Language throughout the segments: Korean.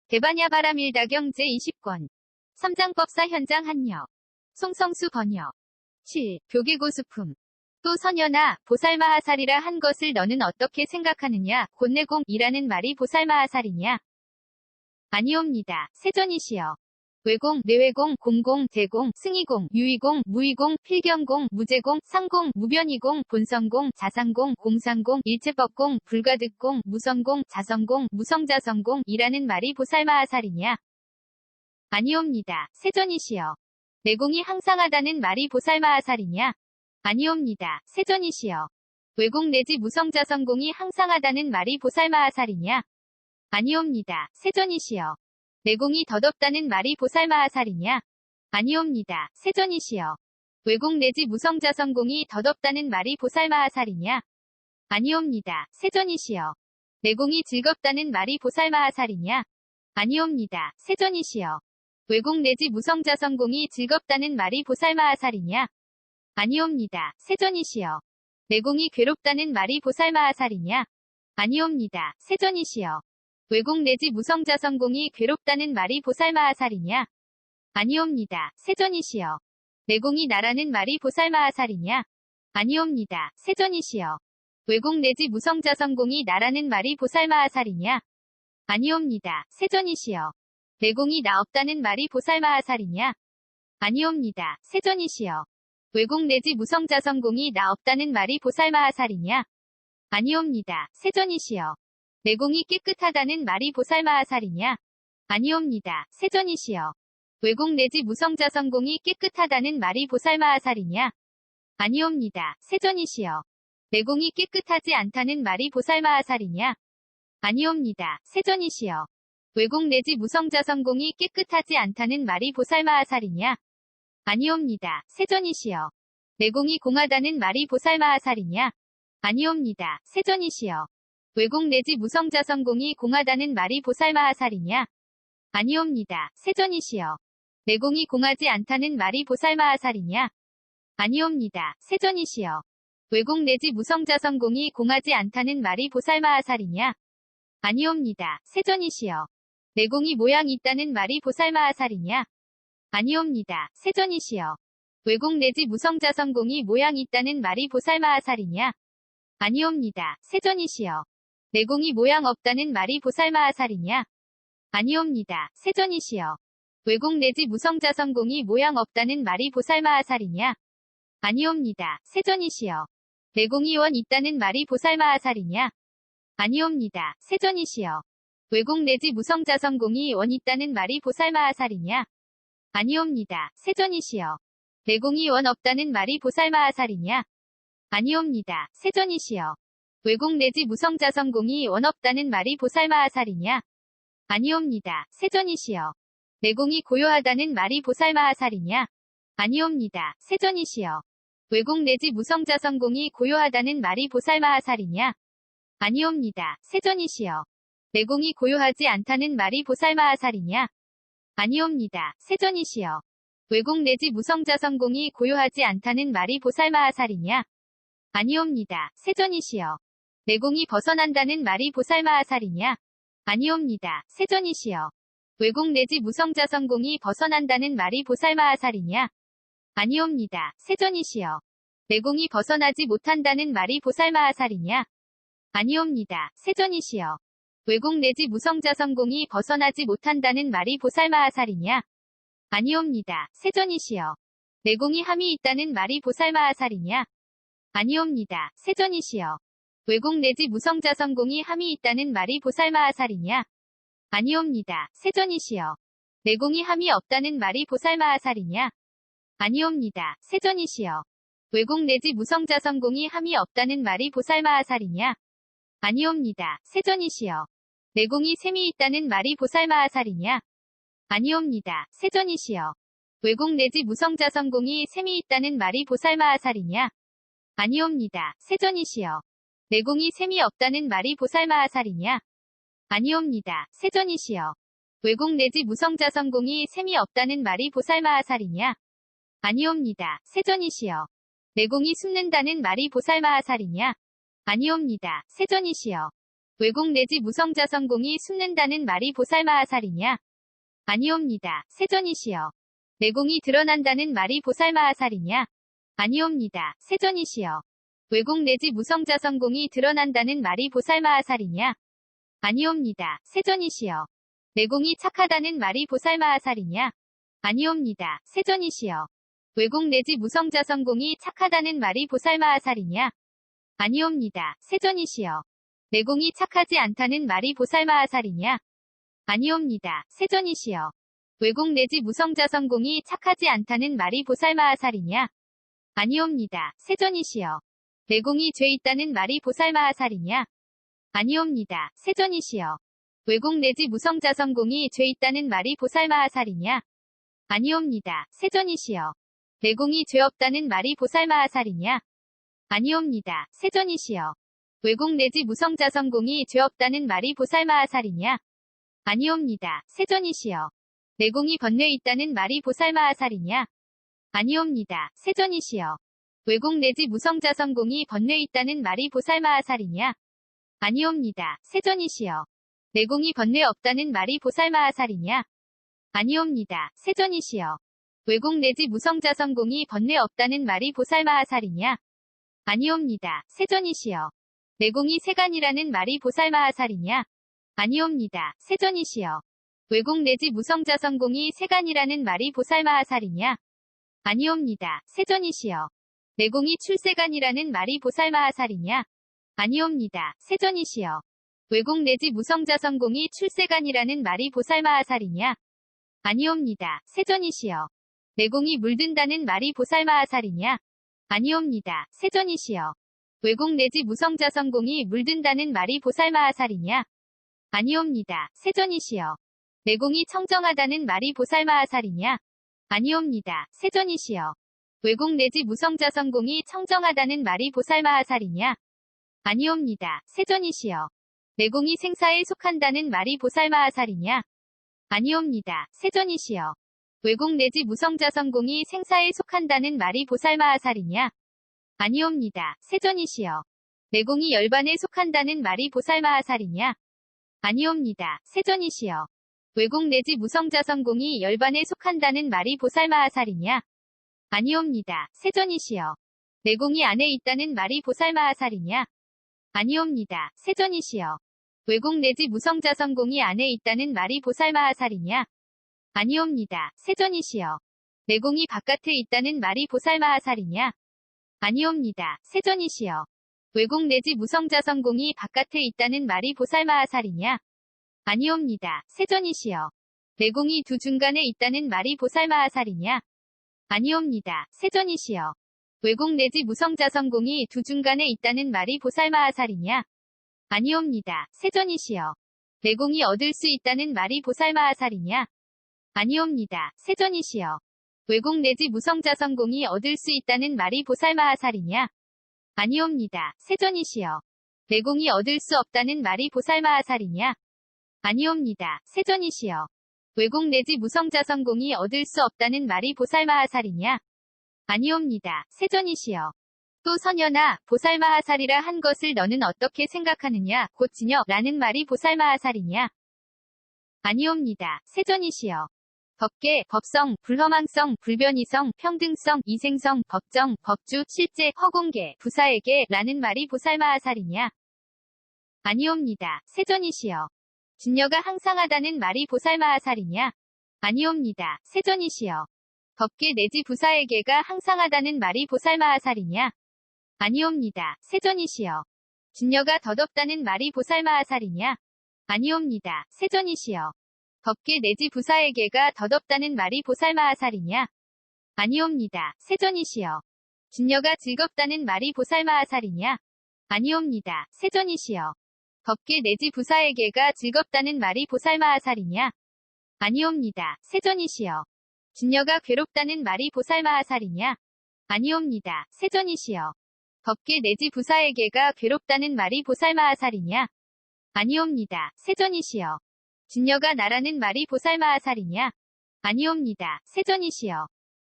대반야 바람일다경 제20권. 삼장법사 현장 한여. 송성수 번역. 7. 교계고수품. 또 선연아, 보살마하살이라 한 것을 너는 어떻게 생각하느냐? 곤내공이라는 말이 보살마하살이냐? 아니옵니다. 세전이시여. 외공, 내외공, 공공, 대공, 승이공, 유의공, 무의공, 필경공, 무제공, 상공, 무변이공, 본성공, 자상공, 공상공, 일체법공, 불가득공, 무성공, 자성공, 무성자성공이라는 말이 보살마하살이냐? 아니옵니다. 세전이시여. 내공이 항상하다는 말이 보살마하살이냐? 아니옵니다. 세전이시여. 외공 내지 무성자성공이 항상하다는 말이 보살마하살이냐? 아니옵니다. 세전이시여. 내공이 덧없다는 말이 보살마하살이냐? 아니옵니다. 세전이시여. 외공 내지 무성자성공이 덧없다는 말이 보살마하살이냐? 아니옵니다. 세전이시여. 내공이 즐겁다는 말이 보살마하살이냐? 아니옵니다. 세전이시여. 외공 내지 무성자성공이 즐겁다는 말이 보살마하살이냐? 아니옵니다. 세전이시여. 내공이 괴롭다는 말이 보살마하살이냐? 아니옵니다. 세전이시여. 외공 내지 무성자성공이 괴롭다는 말이 보살마하살이냐? 아니옵니다. 세전이시여. 내공이 나라는 말이 보살마하살이냐? 아니옵니다. 세전이시여. 외공 내지 무성자성공이 나라는 말이 보살마하살이냐? 아니옵니다. 세전이시여. 내공이 나 없다는 말이 보살마하살이냐? 아니옵니다. 세전이시여. 외공 내지 무성자성공이 나 없다는 말이 보살마하살이냐? 아니옵니다. 세전이시여. 내공이 깨끗하다는 말이 보살마하살이냐? 아니옵니다. 세전이시여. 외공 내지 무성자성공이 깨끗하다는 말이 보살마하살이냐? 아니옵니다. 세전이시여. 내공이 깨끗하지 않다는 말이 보살마하살이냐? 아니옵니다. 세전이시여. 외공 내지 무성자성공이 깨끗하지 않다는 말이 보살마하살이냐? 아니옵니다. 세전이시여. 내공이 공하다는 말이 보살마하살이냐? 아니옵니다. 세전이시여. 외공 내지 무성자성공이 공하다는 말이 보살마하살이냐? 아니옵니다. 세전이시여. 내공이 공하지 않다는 말이 보살마하살이냐? 아니옵니다. 세전이시여. 외공 내지 무성자성공이 공하지 않다는 말이 보살마하살이냐? 아니옵니다. 세전이시여. 내공이 모양 있다는 말이 보살마하살이냐? 아니옵니다. 세전이시여. 외공 내지 무성자성공이 모양 있다는 말이 보살마하살이냐? 아니옵니다. 세전이시여. 내공이 모양 없다는 말이 보살마하살이냐? 아니옵니다. 세전이시여. 외공 내지 무성자성공이 모양 없다는 말이 보살마하살이냐? 아니옵니다. 세전이시여. 내공이 원 있다는 말이 보살마하살이냐? 아니옵니다. 세전이시여. 외공 내지 무성자성공이 원 있다는 말이 보살마하살이냐? 아니옵니다. 세전이시여. 내공이 원 없다는 말이 보살마하살이냐? 아니옵니다. 세전이시여. 외공 내지 무성자성공이 원 없다는 말이 보살마하살이냐? 아니옵니다. 세전이시여. 내공이 고요하다는 말이 보살마하살이냐? 아니옵니다. 세전이시여. 외공 내지 무성자성공이 고요하다는 말이 보살마하살이냐? 아니옵니다. 세전이시여. 내공이 고요하지 않다는 말이 보살마하살이냐? 아니옵니다. 세전이시여. 외공 내지 무성자성공이 고요하지 않다는 말이 보살마하살이냐? 아니옵니다. 세전이시여. 내공이 벗어난다는 말이 보살마하살이냐? 아니옵니다. 세전이시여. 외공 내지 무성자성공이 벗어난다는 말이 보살마하살이냐? 아니옵니다. 세전이시여. 내공이 벗어나지 못한다는 말이 보살마하살이냐? 아니옵니다. 세전이시여. 외공 내지 무성자성공이 벗어나지 못한다는 말이 보살마하살이냐? 아니옵니다. 세전이시여. 내공이 함이 있다는 말이 보살마하살이냐? 아니옵니다. 세전이시여. 외공 내지 무성자성공이 함이 있다는 말이 보살마하살이냐? 아니옵니다. 세전이시여. 내공이 함이 없다는 말이 보살마하살이냐? 아니옵니다. 세전이시여. 외공 내지 무성자성공이 함이 없다는 말이 보살마하살이냐? 아니옵니다. 세전이시여. 내공이 셈이 있다는 말이 보살마하살이냐? 아니옵니다. 세전이시여. 외공 내지 무성자성공이 셈이 있다는 말이 보살마하살이냐? 아니옵니다. 세전이시여. 내공이 셈이 없다는 말이 보살마하살이냐? 아니옵니다. 세전이시여. 외공 내지 무성자성공이 셈이 없다는 말이 보살마하살이냐? 아니옵니다. 세전이시여. 내공이 숨는다는 말이 보살마하살이냐? 아니옵니다. 세전이시여. 왜곡 내지 무성자성공이 숨는다는 말이 보살마하살이냐? 아니옵니다. 세존이시여. 내공이 드러난다는 말이 보살마하살이냐? 아니옵니다. 세존이시여. 왜곡 내지 무성자성공이 드러난다는 말이 보살마하살이냐? 아니옵니다. 세존이시여. 내공이 착하다는 말이 보살마하살이냐? 아니옵니다. 세존이시여. 왜곡 내지 무성자성공이 착하다는 말이 보살마하살이냐? 아니옵니다. 세존이시여. 내공이 착하지 않다는 말이 보살마하살이냐? 아니옵니다. 세존이시여. 왜곡 내지 무성자성공이 착하지 않다는 말이 보살마하살이냐? 아니옵니다. 세존이시여. 내공이 죄 있다는 말이 보살마하살이냐? 아니옵니다. 세존이시여. 왜곡 내지 무성자성공이 죄 있다는 말이 보살마하살이냐? 아니옵니다. 세존이시여. 내공이 죄 없다는 말이 보살마하살이냐? 아니옵니다. 세존이시여. 왜곡 내지 무성자성공이 죄 없다는 말이 보살마하살이냐? 아니옵니다. 세존이시여. 내공이 번뇌 있다는 말이 보살마하살이냐? 아니옵니다. 세존이시여. 왜곡 내지 무성자성공이 번뇌 있다는 말이 보살마하살이냐? 아니옵니다. 세존이시여. 내공이 번뇌 없다는 말이 보살마하살이냐? 아니옵니다. 세존이시여. 왜곡 내지 무성자성공이 번뇌 없다는 말이 보살마하살이냐? 아니옵니다. 세존이시여. 내공이 세간이라는 말이 보살마하살이냐? 아니옵니다. 세존이시여. 왜곡 내지 무성자성공이 세간이라는 말이 보살마하살이냐? 아니옵니다. 세존이시여. 내공이 출세간이라는 말이 보살마하살이냐? 아니옵니다. 세존이시여. 왜곡 내지 무성자성공이 출세간이라는 말이 보살마하살이냐? 아니옵니다. 세존이시여. 내공이 물든다는 말이 보살마하살이냐? 아니옵니다. 세존이시여. 왜곡 내지 무성자성공이 물든다는 말이 보살마하살이냐? 아니옵니다. 세존이시여. 내공이 청정하다는 말이 보살마하살이냐? 아니옵니다. 세존이시여. 왜곡 내지 무성자성공이 청정하다는 말이 보살마하살이냐? 아니옵니다. 세존이시여. 내공이 생사에 속한다는 말이 보살마하살이냐? 아니옵니다. 세존이시여. 왜곡 내지 무성자성공이 생사에 속한다는 말이 보살마하살이냐? 아니옵니다. 세존이시여. 내공이 열반에 속한다는 말이 보살마하살이냐? 아니옵니다. 세존이시여. 왜곡 내지 무성자성공이 열반에 속한다는 말이 보살마하살이냐? 아니옵니다. 세존이시여. 내공이 안에 있다는 말이 보살마하살이냐? 아니옵니다. 세존이시여. 왜곡 내지 무성자성공이 안에 있다는 말이 보살마하살이냐? 아니옵니다. 세존이시여. 내공이 바깥에 있다는 말이 보살마하살이냐? 아니옵니다. 세존이시여. 왜곡 내지 무성자성공이 바깥에 있다는 말이 보살마하살이냐? 아니옵니다. 세존이시여. 내공이 두 중간에 있다는 말이 보살마하살이냐? 아니옵니다. 세존이시여. 왜곡 내지 무성자성공이 두 중간에 있다는 말이 보살마하살이냐? 아니옵니다. 세존이시여. 내공이 얻을 수 있다는 말이 보살마하살이냐? 아니옵니다. 세존이시여. 왜곡 내지 무성자성공이 얻을 수 있다는 말이 보살마하살이냐? 아니옵니다. 세존이시여. 내공이 얻을 수 없다는 말이 보살마하살이냐? 아니옵니다. 세존이시여. 왜곡 내지 무성자성공이 얻을 수 없다는 말이 보살마하살이냐? 아니옵니다. 세존이시여. 또 선녀나 보살마하살이라 한 것을 너는 어떻게 생각하느냐? 곧 진여라는 말이 보살마하살이냐? 아니옵니다. 세존이시여. 법계, 법성, 불허망성, 불변이성, 평등성, 이생성, 법정, 법주, 실제, 허공계, 부사에게 라는 말이 보살마하살이냐? 아니옵니다. 세존이시여. 진여가 항상하다는 말이 보살마하살이냐? 아니옵니다. 세존이시여. 법계 내지 부사에게가 항상하다는 말이 보살마하살이냐? 아니옵니다. 세존이시여. 진여가 덧없다는 말이 보살마하살이냐? 아니옵니다. 세존이시여. 법계 내지 부사에게가 덧없다는 말이 보살마하살이냐? 아니옵니다. 세존이시여. 진여가 즐겁다는 말이 보살마하살이냐? 아니옵니다. 세존이시여. 법계 내지 부사에게가 즐겁다는 말이 보살마하살이냐? 아니옵니다. 세존이시여. 진여가 괴롭다는 말이 보살마하살이냐? 아니옵니다. 세존이시여. 법계 내지 부사에게가 괴롭다는 말이 보살마하살이냐? 아니옵니다. 세존이시여. 진여가 나라는 말이 보살마하살이냐? 아니옵니다. 세존이시여.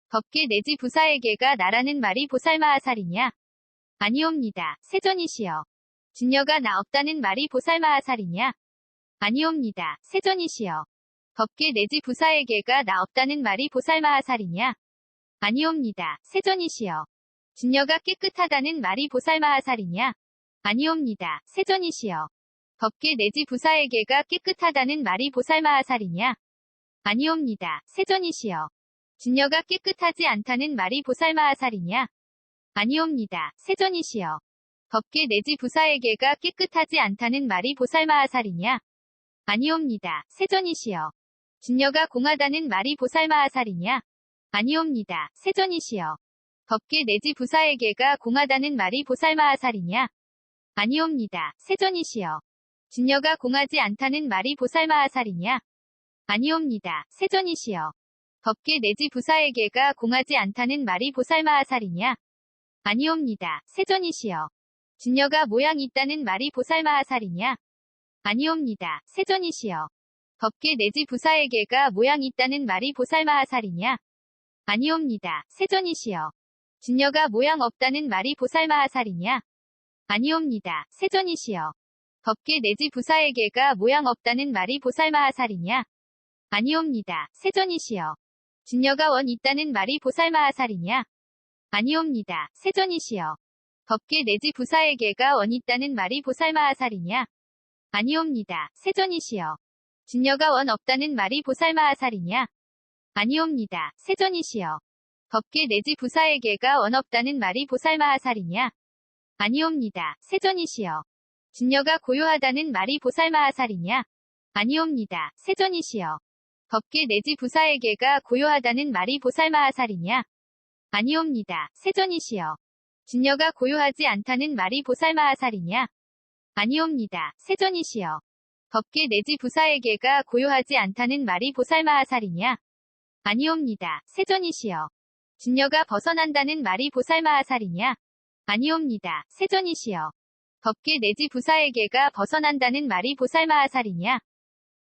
법계 내지 부사에게가 나라는 말이 보살마하살이냐? 아니옵니다. 세존이시여. 진녀가 나 없다는 말이 보살마하살이냐? 아니옵니다. 세존이시여. 법계 내지 부사에게가 나 없다는 말이 보살마하살이냐? 아니옵니다. 세존이시여. 진녀가 깨끗하다는 말이 보살마하살이냐? 아니옵니다. 세존이시여. 법계 내지 부사에게가 깨끗하다는 말이 보살마하살이냐? 아니옵니다. 세존이시여. 진녀가 깨끗하지 않다는 말이 보살마하살이냐? 아니옵니다. 세존이시여. 법계 내지 부사에게가 깨끗하지 않다는 말이 보살마하살이냐? 아니옵니다. 세존이시여. 진녀가 공하다는 말이 보살마하살이냐? 아니옵니다. 세존이시여. 법계 내지 부사에게가 공하다는 말이 보살마하살이냐? 아니옵니다. 세존이시여. 진녀가 공하지 않다는 말이 보살마하살이냐? 아니옵니다. 세존이시여. 법계 내지 부사에게가 공하지 않다는 말이 보살마하살이냐? 아니옵니다. 세존이시여. 진녀가 모양 있다는 말이 보살마하살이냐? 아니옵니다. 세존이시여. 법계 내지 부사에게가 모양 있다는 말이 보살마하살이냐? 아니옵니다. 세존이시여. 진녀가 모양 없다는 말이 보살마하살이냐? 아니옵니다. 세존이시여. 법계 내지 부사에게가 모양 없다는 말이 보살마하살이냐? 아니옵니다. 세존이시여. 진녀가 원 있다는 말이 보살마하살이냐? 아니옵니다. 세존이시여. 법계 내지 부사에게가 원 있다는 말이 보살마하살이냐? 아니옵니다. 세존이시여. 진녀가 원 없다는 말이 보살마하살이냐? 아니옵니다. 세존이시여. 법계 내지 부사에게가 원 없다는 말이 보살마하살이냐? 아니옵니다. 세존이시여. 진녀가 고요하다는 말이 보살마하살이냐? 아니옵니다. 세존이시여. 법계 내지 부사에게가 고요하다는 말이 보살마하살이냐? 아니옵니다. 세존이시여. 진녀가 고요하지 않다는 말이 보살마하살이냐? 아니옵니다. 세존이시여. 법계 내지 부사에게가 고요하지 않다는 말이 보살마하살이냐? 아니옵니다. 세존이시여. 진녀가 벗어난다는 말이 보살마하살이냐? 아니옵니다. 세존이시여. 법계 내지 부사에게가 벗어난다는 말이 보살마하살이냐?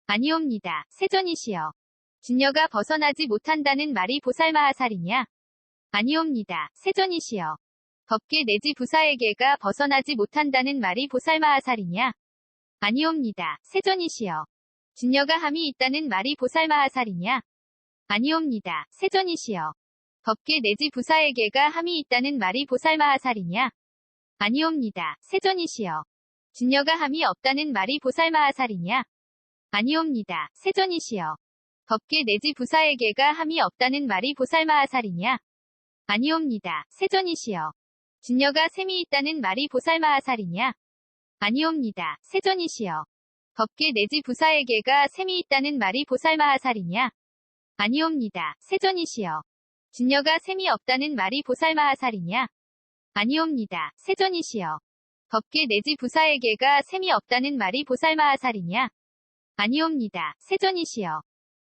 아니옵니다. 세존이시여. 진녀가 벗어나지 못한다는 말이 보살마하살이냐? 아니옵니다. 세존이시여. 법계 내지 부사에게가 벗어나지 못한다는 말이 보살마하살이냐? 아니옵니다. 세존이시여. 진녀가 함이 있다는 말이 보살마하살이냐? 아니옵니다. 세존이시여. 법계 내지 부사에게가 함이 있다는 말이 보살마하살이냐? 아니옵니다. 세존이시여. 진녀가 함이 없다는 말이 보살마하살이냐? 아니옵니다. 세존이시여. 법계 내지 부사에게가 함이 없다는 말이 보살마하살이냐? 아니옵니다. 세존이시여. 진녀가 셈이 있다는 말이 보살마하살이냐? 아니옵니다. 세존이시여. 법계 내지 부사에게가 셈이 있다는 말이 보살마하살이냐? 아니옵니다. 세존이시여. 진녀가 셈이 없다는 말이 보살마하살이냐? 아니옵니다. 세존이시여. 법계 내지 부사에게가 셈이 없다는 말이 보살마하살이냐? 아니옵니다. 세존이시여.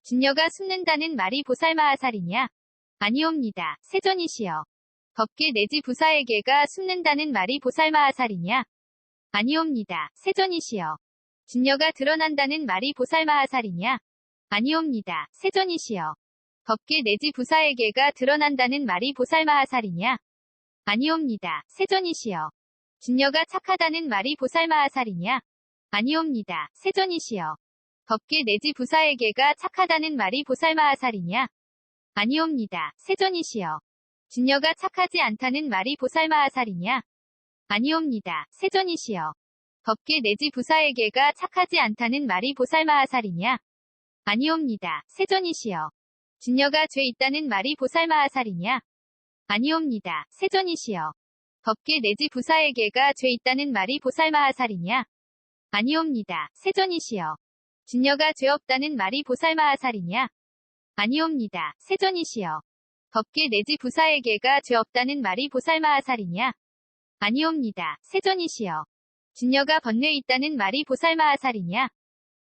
진녀가 숨는다는 말이 보살마하살이냐? 아니옵니다. 세존이시여. 법계 내지 부사에게가 숨는다는 말이 보살마하살이냐? 아니옵니다. 세존이시여. 진녀가 드러난다는 말이 보살마하살이냐? 아니옵니다. 세존이시여. 법계 내지 부사에게가 드러난다는 말이 보살마하살이냐? 아니옵니다. 세존이시여. 진녀가 착하다는 말이 보살마하살이냐? 아니옵니다. 세존이시여. 법계 내지 부사에게가 착하다는 말이 보살마하살이냐? 아니옵니다. 세존이시여. 진녀가 착하지 않다는 말이 보살마하살이냐? 아니옵니다. 세존이시여. 법계 내지 부사에게가 착하지 않다는 말이 보살마하살이냐? 아니옵니다. 세존이시여. 진녀가 죄 있다는 말이 보살마하살이냐? 아니옵니다. 세존이시여. 법계 내지 부사에게가 죄 있다는 말이 보살마하살이냐? 아니옵니다. 세존이시여. 진녀가 죄 없다는 말이 보살마하살이냐? 아니옵니다. 세존이시여. 법계 내지 부사에게가 죄 없다는 말이 보살마하살이냐? 아니옵니다. 세존이시여. 진녀가 번뇌 있다는 말이 보살마하살이냐?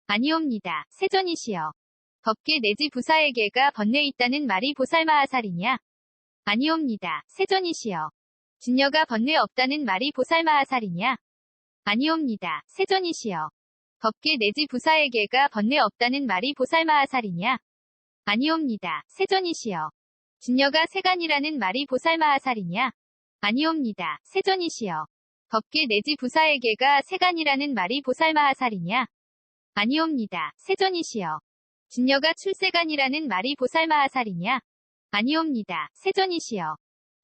아니옵니다. 세존이시여. 법계 내지 부사에게가 번뇌 있다는 말이 보살마하살이냐? 아니옵니다. 세존이시여. 진녀가 번뇌 없다는 말이 보살마하살이냐? 아니옵니다. 세존이시여. 법계 내지 부사에게가 번뇌 없다는 말이 보살마하살이냐? 아니옵니다. 세존이시여. 진녀가 세간이라는 말이 보살마하살이냐? 아니옵니다. 세존이시여. 법계 내지 부사에게가 세간이라는 말이 보살마하살이냐? 아니옵니다. 세존이시여. 진여가 출세간이라는 말이 보살마하살이냐? 아니옵니다. 세존이시여.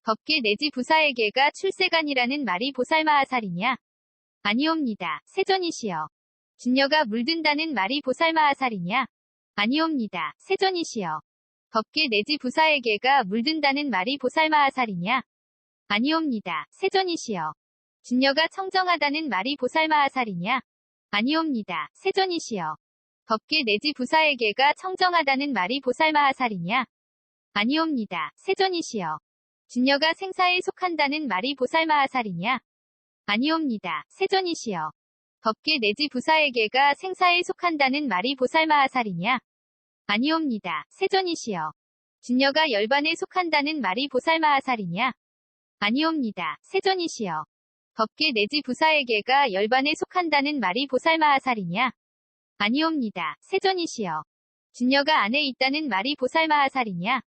법계 내지 부사에게가 출세간이라는 말이 보살마하살이냐? 아니옵니다. 세존이시여. 진여가 물든다는 말이 보살마하살이냐? 아니옵니다. 세존이시여. 법계 내지 부사에게가 물든다는 말이 보살마하살이냐? 아니옵니다. 세존이시여. 진여가 청정하다는 말이 보살마하살이냐? 아니옵니다. 세존이시여. 법계 내지 부사에게가 청정하다는 말이 보살마하살이냐? 아니옵니다. 세존이시여. 진여가 생사에 속한다는 말이 보살마하살이냐? 아니옵니다. 세존이시여. 법계 내지 부사에게가 생사에 속한다는 말이 보살마하살이냐? 아니옵니다. 세존이시여. 진여가 열반에 속한다는 말이 보살마하살이냐? 아니옵니다. 세존이시여. 법계 내지 부사에게가 열반에 속한다는 말이 보살마하살이냐? 아니옵니다. 세존이시여. 진여가 안에 있다는 말이 보살마하살이냐?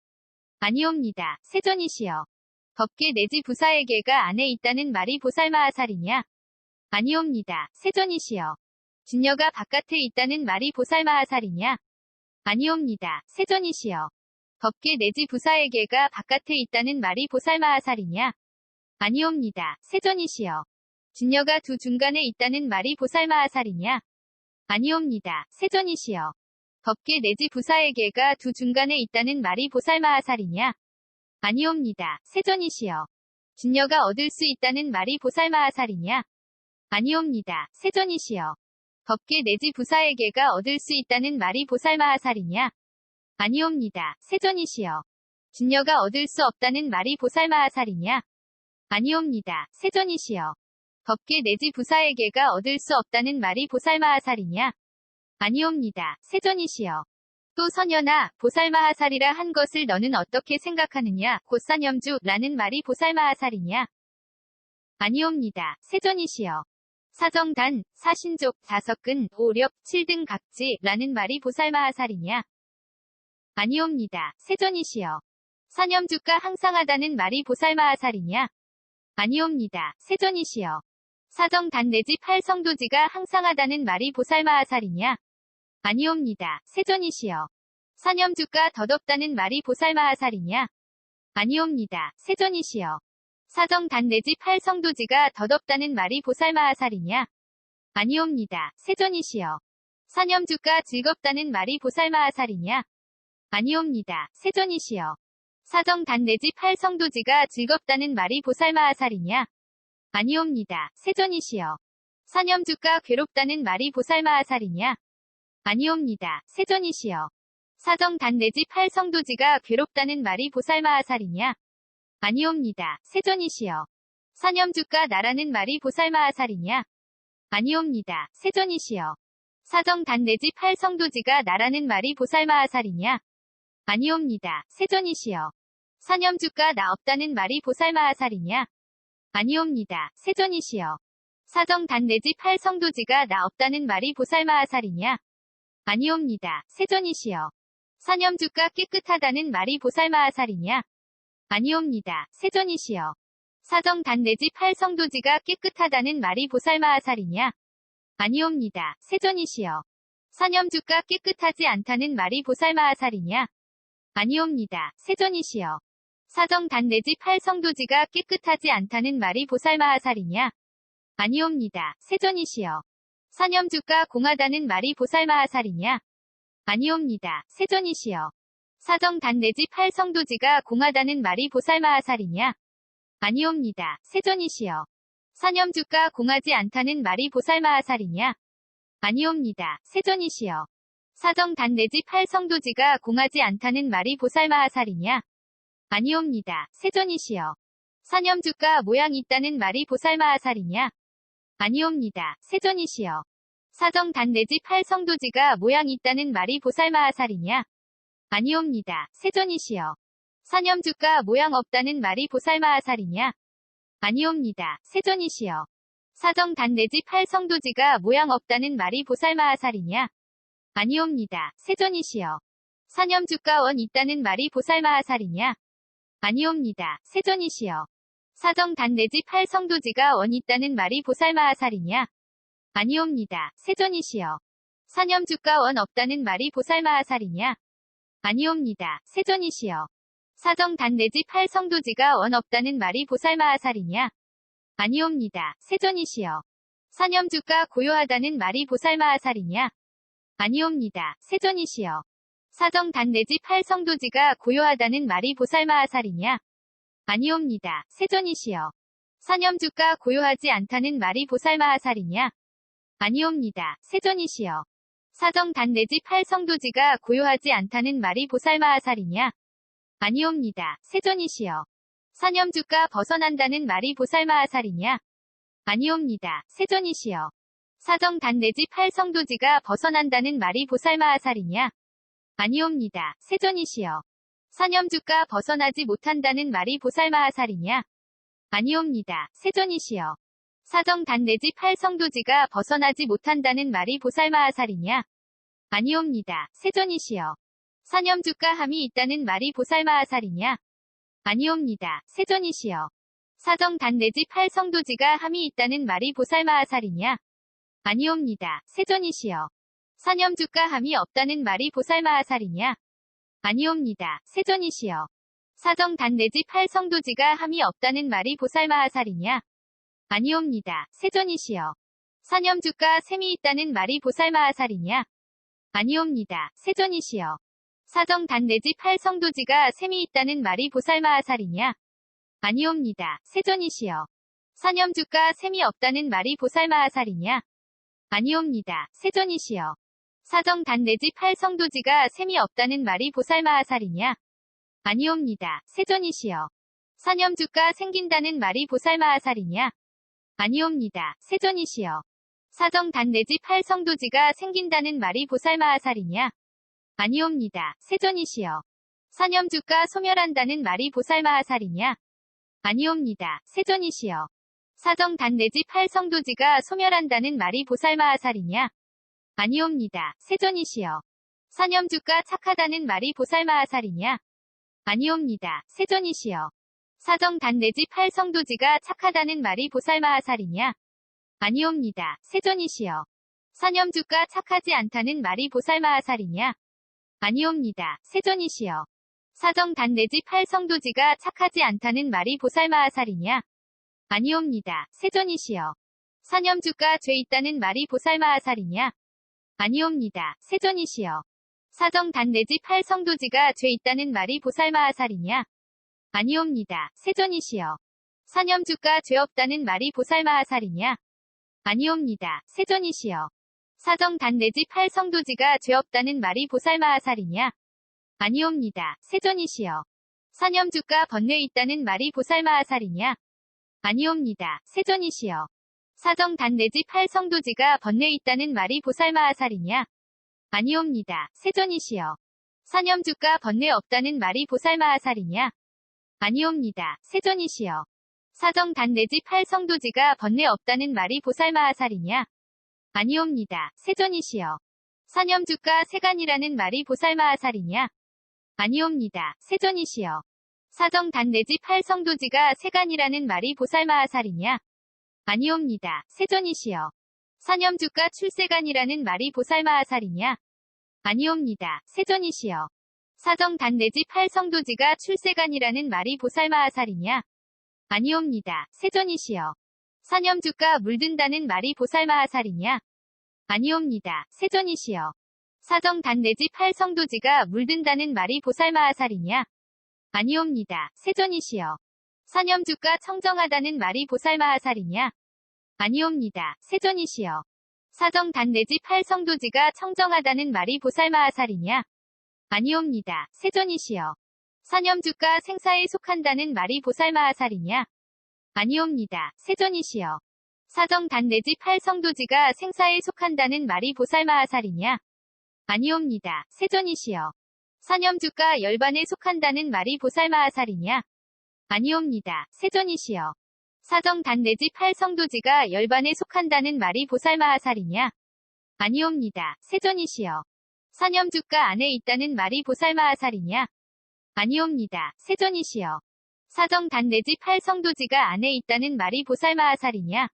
아니옵니다. 세존이시여. 법계 내지 부사에게가 안에 있다는 말이 보살마하살이냐? 아니옵니다. 세존이시여. 진여가 바깥에 있다는 말이 보살마하살이냐? 아니옵니다. 세존이시여. 법계 내지 부사에게가 바깥에 있다는 말이 보살마하살이냐? 아니옵니다. 세존이시여. 진여가 두 중간에 있다는 말이 보살마하살이냐? 아니옵니다. 세존이시여. 법계 내지 부사에게가 두 중간에 있다는 말이 보살마하살이냐? 아니옵니다. 세존이시여. 진여가 얻을 수 있다는 말이 보살마하살이냐? 아니옵니다. 세존이시여. 법계 내지 부사에게가 얻을 수 있다는 말이 보살마하살이냐? 아니옵니다. 세존이시여. 진여가 얻을 수 없다는 말이 보살마하살이냐? 아니옵니다. 세존이시여. 법계 내지 부사에게가 얻을 수 없다는 말이 보살마하살이냐? 아니옵니다. 세존이시여. 또 선현아, 보살마하살이라 한 것을 너는 어떻게 생각하느냐? 곧사념주라는 말이 보살마하살이냐? 아니옵니다. 세존이시여. 사정단, 사신족, 다섯근, 오력, 칠등 각지라는 말이 보살마하살이냐? 아니옵니다. 세존이시여. 사념주가 항상하다는 말이 보살마하살이냐? 아니옵니다. 세존이시여. 사정단 내지 팔성도지가 항상하다는 말이 보살마하살이냐? 아니옵니다. 세존이시여. 사념주가 덧없다는 말이 보살마하살이냐? 아니옵니다. 세존이시여. 사정단 내지 팔성도지가 덧없다는 말이 보살마하살이냐? 아니옵니다. 세존이시여. 사념주가 즐겁다는 말이 보살마하살이냐? 아니옵니다. 세존이시여. 사정단 내지 팔성도지가 즐겁다는 말이 보살마하살이냐? 아니옵니다. 세존이시여. 사념주가 괴롭다는 말이 보살마하살이냐? 아니옵니다. 세존이시여. 사정단 내지 팔성도지가 괴롭다는 말이 보살마하살이냐? 아니옵니다. 세존이시여. 사념주가 나라는 말이 보살마하살이냐? 아니옵니다. 세존이시여. 사정단 내지 팔성도지가 나라는 말이 보살마하살이냐? 아니옵니다. 세존이시여. 사념주가 나 없다는 말이 보살마하살이냐? 아니옵니다. 세존이시여. 사정단 내지 팔성도지가 나 없다는 말이 보살마하살이냐? 아니옵니다. 세존이시여. 사념주가 깨끗하다는 말이 보살마하살이냐? 아니옵니다. 세존이시여. 사정단 내지 팔성도지가 깨끗하다는 말이 보살마하살이냐? 아니옵니다. 세존이시여. 사념주가 깨끗하지 않다는 말이 보살마하살이냐? 아니옵니다. 세존이시여. 사정단 내지 팔성도지가 깨끗하지 않다는 말이 보살마하살이냐? 아니옵니다. 세존이시여. 사념주가 공하다는 말이 보살마하살이냐? 아니옵니다. 세존이시여. 사정단 내지 팔성도지가 공하다는 말이 보살마하살이냐? 아니옵니다. 세존이시여. 사념주가 공하지 않다는 말이 보살마하살이냐? 아니옵니다. 세존이시여. 사정단 내지 팔성도지가 공하지 않다는 말이 보살마하살이냐? 아니옵니다. 세존이시여. 사념주가 모양 있다는 말이 보살마하살이냐? 아니옵니다. 세존이시여. 사정단 내지 팔성도지가 모양 있다는 말이 보살마하살이냐? 아니옵니다. 세존이시여. 사념주가 모양 없다는 말이 보살마하살이냐? 아니옵니다. 세존이시여. 사정단 내지 팔성도지가 모양 없다는 말이 보살마하살이냐? 아니옵니다. 세존이시여. 사념주가 원 있다는 말이 보살마하살이냐? 아니옵니다. 세존이시여. 사정 단 내지 팔 성도지가 원 있다는 말이 보살마하살이냐? 아니옵니다. 세존이시여. 사념주가 원 없다는 말이 보살마하살이냐? 아니옵니다. 세존이시여. 사정 단 내지 팔 성도지가 원 없다는 말이 보살마하살이냐? 아니옵니다. 세존이시여. 사념주가 고요하다는 말이 보살마하살이냐? 아니옵니다. 세존이시여. 사정 단 내지 팔 성도지가 고요하다는 말이 보살마하살이냐? 아니옵니다. 세존이시여. 사념주가 고요하지 않다는 말이 보살마하살이냐? 아니옵니다. 세존이시여. 사정 단 내지 팔 성도지가 고요하지 않다는 말이 보살마하살이냐? 아니옵니다. 세존이시여. 사념주가 벗어난다는 말이 보살마하살이냐? 아니옵니다. 세존이시여. 사정 단 내지 팔 성도지가 벗어난다는 말이 보살마하살이냐? 아니옵니다. 세존이시여. 사념주가 벗어나지 못한다는 말이 보살마하살이냐? 아니옵니다. 세존이시여. 사정 단 내지 팔 성도지가 벗어나지 못한다는 말이 보살마하살이냐? 아니옵니다. 세존이시여. 사념주가 함이 있다는 말이 보살마하살이냐? 아니옵니다. 세존이시여. 사정 단 내지 팔 성도지가 함이 있다는 말이 보살마하살이냐? 아니옵니다. 세존이시여. 사념주가 함이 없다는 말이 보살마하살이냐? 아니옵니다. 세존이시여. 사정 단 내지 팔 성도지가 함이 없다는 말이 보살마하살이냐? 아니옵니다. 세존이시여. 사념주가 셈이 있다는 말이 보살마하살이냐? 아니옵니다. 세존이시여. 사정 단 내지 팔 성도지가 셈이 있다는 말이 보살마하살이냐? 아니옵니다. 세존이시여. 사념주가 셈이 없다는 말이 보살마하살이냐? 아니옵니다. 세존이시여. 사정 단 내지 팔 성도지가 셈이 없다는 말이 보살마하살이냐? 아니옵니다. 세존이시여. 사념주가 생긴다는 말이 보살마하살이냐? 아니옵니다. 세존이시여. 사정 단 내지 팔 성도지가 생긴다는 말이 보살마하살이냐? 아니옵니다. 세존이시여. 사념주가 소멸한다는 말이 보살마하살이냐? 아니옵니다. 세존이시여. 사정 단 내지 팔 성도지가 소멸한다는 말이 보살마하살이냐? 아니옵니다. 세존이시여. 사념주가 착하다는 말이 보살마하살이냐? 아니옵니다. 세존이시여. 사정 단 내지 팔 성도지가 착하다는 말이 보살마하살이냐? 아니옵니다. 세존이시여. 사념주가 착하지 않다는 말이 보살마하살이냐? 아니옵니다. 세존이시여. 사정 단 내지 팔 성도지가 착하지 않다는 말이 보살마하살이냐? 아니옵니다. 세존이시여. 사념주가 죄 있다는 말이 보살마하살이냐? 아니옵니다. 세존이시여. 사정 단 내지 팔 성도지가 죄 있다는 말이 보살마하살이냐? 아니옵니다. 세존이시여. 사념주가 죄 없다는 말이 보살마하살이냐? 아니옵니다. 세존이시여. 사정 단 내지 팔 성도지가 죄 없다는 말이 보살마하살이냐? 아니옵니다. 세존이시여. 사념주가 번뇌 있다는 말이 보살마하살이냐? 아니옵니다. 세존이시여. 사정 단 내지 팔 성도지가 번뇌 있다는 말이 보살마하살이냐? 아니옵니다. 세존이시여. 사념주가 번뇌 없다는 말이 보살마하살이냐? 아니옵니다. 세존이시여. 사정 단 내지 팔 성도지가 번뇌 없다는 말이 보살마하살이냐? 아니옵니다. 세존이시여. 사념주가 세간이라는 말이 보살마하살이냐? 아니옵니다. 세존이시여. 사정 단 내지 팔 성도지가 세간이라는 말이 보살마하살이냐? 아니옵니다. 세존이시여. 사념주가 출세간이라는 말이 보살마하살이냐? 아니옵니다. 세존이시여. 사정 단 내지 팔 성도지가 출세간이라는 말이 보살마하살이냐? 아니옵니다. 세존이시여. 사념주가 물든다는 말이 보살마하살이냐? 아니옵니다. 세존이시여. 사정 단 내지 팔 성도지가 물든다는 말이 보살마하살이냐? 아니옵니다. 세존이시여. 사념주가 청정하다는 말이 보살마하살이냐? 아니옵니다. 세존이시여. 사정 단 내지 팔 성도지가 청정하다는 말이 보살마하살이냐? 아니옵니다. 세존이시여. 사념주가 생사에 속한다는 말이 보살마하살이냐? 아니옵니다. 세존이시여. 사정 단 내지 팔 성도지가 생사에 속한다는 말이 보살마하살이냐? 아니옵니다. 세존이시여. 사념주가 열반에 속한다는 말이 보살마하살이냐? 아니옵니다. 세존이시여. 사정 단 내지 팔 성도지가 열반에 속한다는 말이 보살마하살이냐? 아니옵니다. 세존이시여. 사념주가 안에 있다는 말이 보살마하살이냐? 아니옵니다. 세존이시여. 사정 단 내지 팔 성도지가 안에 있다는 말이 보살마하살이냐?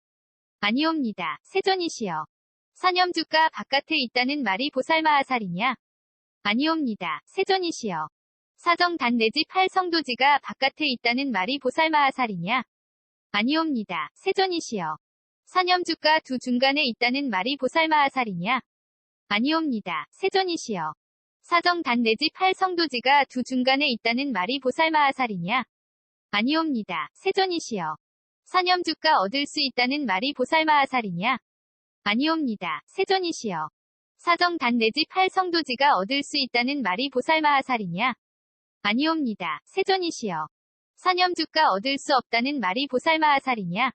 아니옵니다. 세존이시여. 사념주가 바깥에 있다는 말이 보살마하살이냐? 아니옵니다. 세존이시여. 사정 단 내지 팔 성도지가 바깥에 있다는 말이 보살마하살이냐? 아니옵니다. 세존이시여. 사념주가 두 중간에 있다는 말이 보살마하살이냐? 아니옵니다. 세존이시여. 사정 단 내지 팔 성도지가 두 중간에 있다는 말이 보살마하살이냐? 아니옵니다. 세존이시여. 사념주가 얻을 수 있다는 말이 보살마하살이냐? 아니옵니다. 세존이시여. 사정 단 내지 팔 성도지가 얻을 수 있다는 말이 보살마하살이냐? 아니옵니다. 세존이시여. 사념주가 얻을 수 없다는 말이 보살마하살이냐?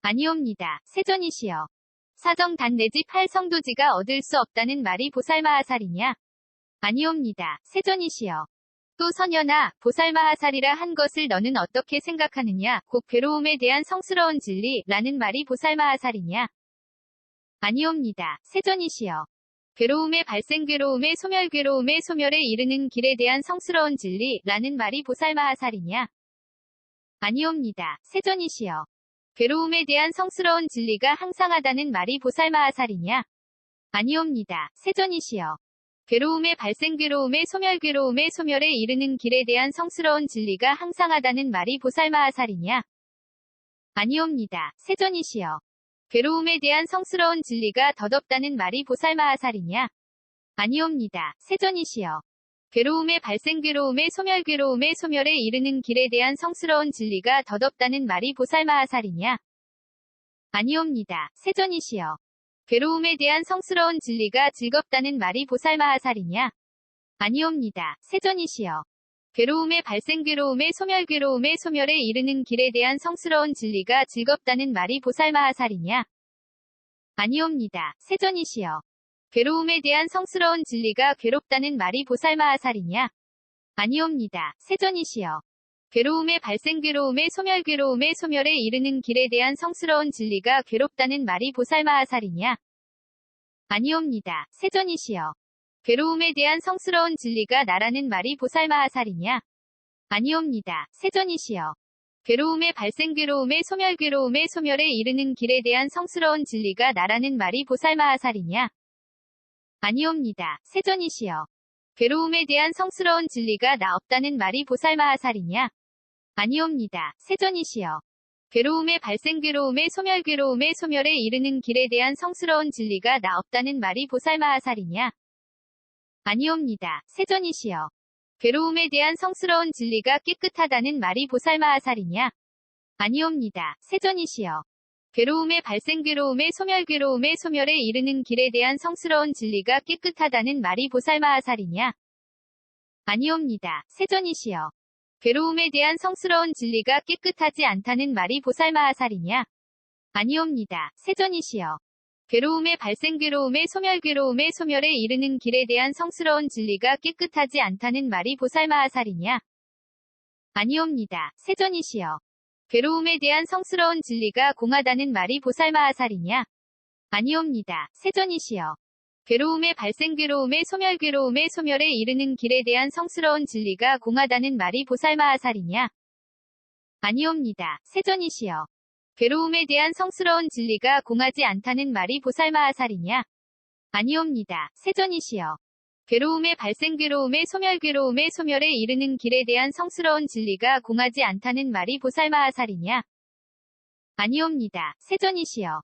아니옵니다. 세존이시여. 사정 단 내지 팔 성도지가 얻을 수 없다는 말이 보살마하살이냐? 아니옵니다. 세존이시여. 또 선현아, 보살마하살이라 한 것을 너는 어떻게 생각하느냐? 곧 괴로움에 대한 성스러운 진리, 라는 말이 보살마하살이냐? 아니옵니다. 세존이시여. 괴로움의 발생 괴로움의 소멸 괴로움의 소멸에 이르는 길에 대한 성스러운 진리, 라는 말이 보살마하살이냐? 아니옵니다. 세존이시여. 괴로움에 대한 성스러운 진리가 항상하다는 말이 보살마하살이냐? 아니옵니다. 세존이시여. 괴로움의 발생 괴로움의 소멸 괴로움의 소멸에 이르는 길에 대한 성스러운 진리가 항상하다는 말이 보살마하살이냐? 아니옵니다. 세존이시여. 괴로움에 대한 성스러운 진리가 덧없다는 말이 보살마하살이냐? 아니옵니다. 세존이시여. 괴로움의 발생 괴로움의 소멸 괴로움의 소멸에 이르는 길에 대한 성스러운 진리가 덧없다는 말이 보살마하살이냐? 아니옵니다. 세존이시여. 괴로움에 대한 성스러운 진리가 즐겁다는 말이 보살마하살이냐? 아니옵니다. 세존이시여. 괴로움의 발생 괴로움의 소멸 괴로움의 소멸에 이르는 길에 대한 성스러운 진리가 즐겁다는 말이 보살마하살이냐? 아니옵니다. 세존이시여. 괴로움에 대한 성스러운 진리가 괴롭다는 말이 보살마하살이냐? 아니옵니다. 세존이시여. 괴로움의 발생 괴로움의 소멸 괴로움의 소멸에 이르는 길에 대한 성스러운 진리가 괴롭다는 말이 보살마하살이냐? 아니옵니다. 세존이시여. 괴로움에 대한 성스러운 진리가 나라는 말이 보살마하살이냐? 아니옵니다. 세존이시여. 괴로움의 발생 괴로움의 소멸 괴로움의 소멸에 이르는 길에 대한 성스러운 진리가 나라는 말이 보살마하살이냐? 아니옵니다. 세존이시여. 괴로움에 대한 성스러운 진리가 나 없다는 말이 보살마하살이냐? 아니옵니다. 세존이시여. 괴로움의 발생 괴로움의 소멸 괴로움의 소멸에 이르는 길에 대한 성스러운 진리가 나 없다는 말이 보살마하살이냐? 아니옵니다. 세존이시여. 괴로움에 대한 성스러운 진리가 깨끗하다는 말이 보살마하살이냐? 아니옵니다. 세존이시여. 괴로움의 발생 괴로움의 소멸 괴로움의 소멸에 이르는 길에 대한 성스러운 진리가 깨끗하다는 말이 보살마하살이냐? 아니옵니다. 세존이시여. 괴로움에 대한 성스러운 진리가 깨끗하지 않다는 말이 보살마하살이냐? 아니옵니다. 세존이시여. 괴로움의 발생 괴로움의 소멸 괴로움의 소멸에 이르는 길에 대한 성스러운 진리가 깨끗하지 않다는 말이 보살마하살이냐? 아니옵니다. 세존이시여. 괴로움에 대한 성스러운 진리가 공하다는 말이 보살마하살이냐? 아니옵니다. 세존이시여. 괴로움의 발생 괴로움의 소멸 괴로움의 소멸에 이르는 길에 대한 성스러운 진리가 공하다는 말이 보살마하살이냐? 아니옵니다. 세존이시여. 괴로움에 대한 성스러운 진리가 공하지 않다는 말이 보살마하살이냐? 아니옵니다. 세존이시여. 괴로움의 발생 괴로움의 소멸 괴로움의 소멸에 이르는 길에 대한 성스러운 진리가 공하지 않다는 말이 보살마하살이냐? 아니옵니다. 세존이시여.